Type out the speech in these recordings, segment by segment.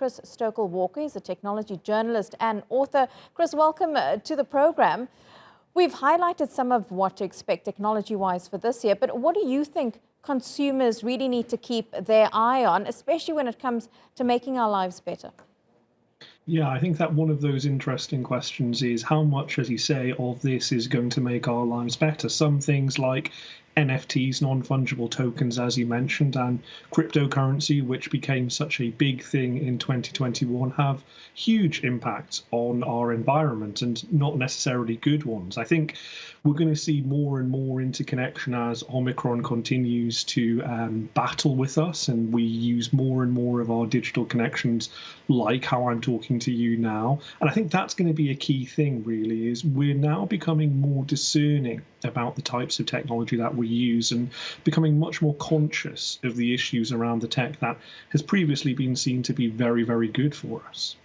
Chris Stokel-walker. He's a technology journalist and author. Chris, welcome to the program. We've highlighted some of what to expect technology-wise for this year, but what do you think consumers really need to keep their eye on, especially when it comes to making our lives better? Yeah, I think that one of those interesting questions is how much, as you say, of this is going to make our lives better. Some things like NFTs, non-fungible tokens, as you mentioned, and cryptocurrency, which became such a big thing in 2021, have huge impacts on our environment and not necessarily good ones. I think we're going to see more and more interconnection as Omicron continues to battle with us, and we use more and more of our digital connections, like how I'm talking to you now. And I think that's going to be a key thing, really, is we're now becoming more discerning about the types of technology that we use and becoming much more conscious of the issues around the tech that has previously been seen to be very, very good for us.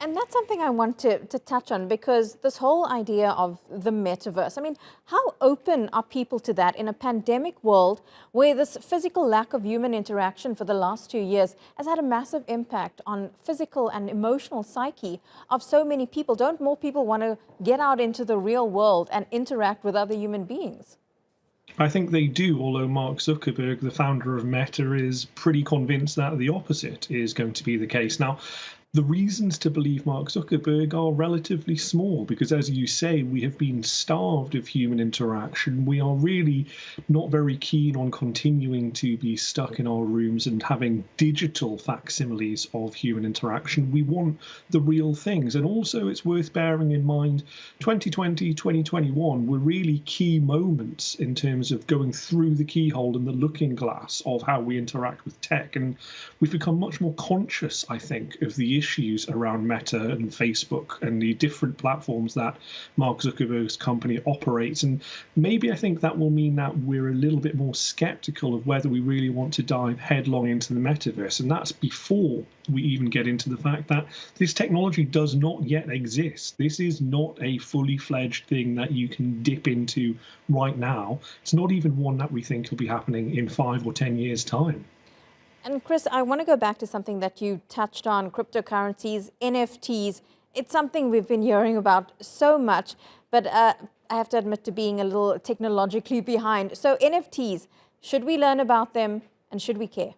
And that's something I want to touch on, because this whole idea of the metaverse, I mean, how open are people to that in a pandemic world where this physical lack of human interaction for the last 2 years has had a massive impact on physical and emotional psyche of so many people? Don't more people want to get out into the real world and interact with other human beings? I think they do, although Mark Zuckerberg, the founder of Meta, is pretty convinced that the opposite is going to be the case. Now, the reasons to believe Mark Zuckerberg are relatively small because, as you say, we have been starved of human interaction. We are really not very keen on continuing to be stuck in our rooms and having digital facsimiles of human interaction. We want the real things. And also, it's worth bearing in mind 2020, 2021 were really key moments in terms of going through the keyhole and the looking glass of how we interact with tech. And we've become much more conscious, I think, of the issues around Meta and Facebook and the different platforms that Mark Zuckerberg's company operates. And maybe I think that will mean that we're a little bit more skeptical of whether we really want to dive headlong into the metaverse. And that's before we even get into the fact that this technology does not yet exist. This is not a fully fledged thing that you can dip into right now. It's not even one that we think will be happening in 5 or 10 years' time. And Chris, I want to go back to something that you touched on, cryptocurrencies, NFTs. It's something we've been hearing about so much, but I have to admit to being a little technologically behind. So NFTs, should we learn about them and should we care?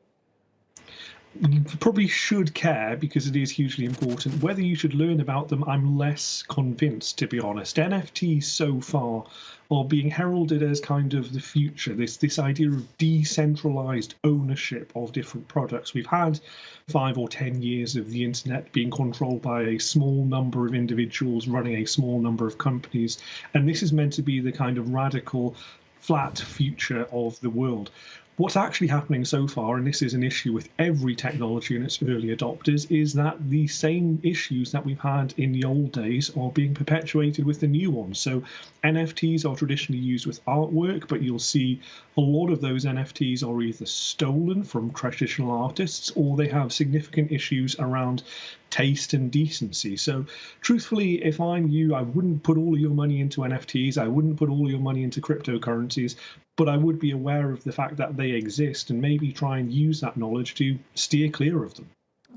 You probably should care because it is hugely important. Whether you should learn about them, I'm less convinced, to be honest. NFTs so far are being heralded as kind of the future, this idea of decentralized ownership of different products. We've had 5 or 10 years of the internet being controlled by a small number of individuals running a small number of companies, and this is meant to be the kind of radical flat future of the world. What's actually happening so far, and this is an issue with every technology and its early adopters, is that the same issues that we've had in the old days are being perpetuated with the new ones. So NFTs are traditionally used with artwork, but you'll see a lot of those NFTs are either stolen from traditional artists or they have significant issues around taste and decency. So truthfully, if I'm you, I wouldn't put all of your money into NFTs. I wouldn't put all your money into cryptocurrencies, but I would be aware of the fact that they exist and maybe try and use that knowledge to steer clear of them.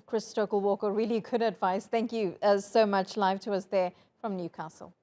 Chris Stokel-walker, really good advice. Thank you so much. Live to us there from Newcastle.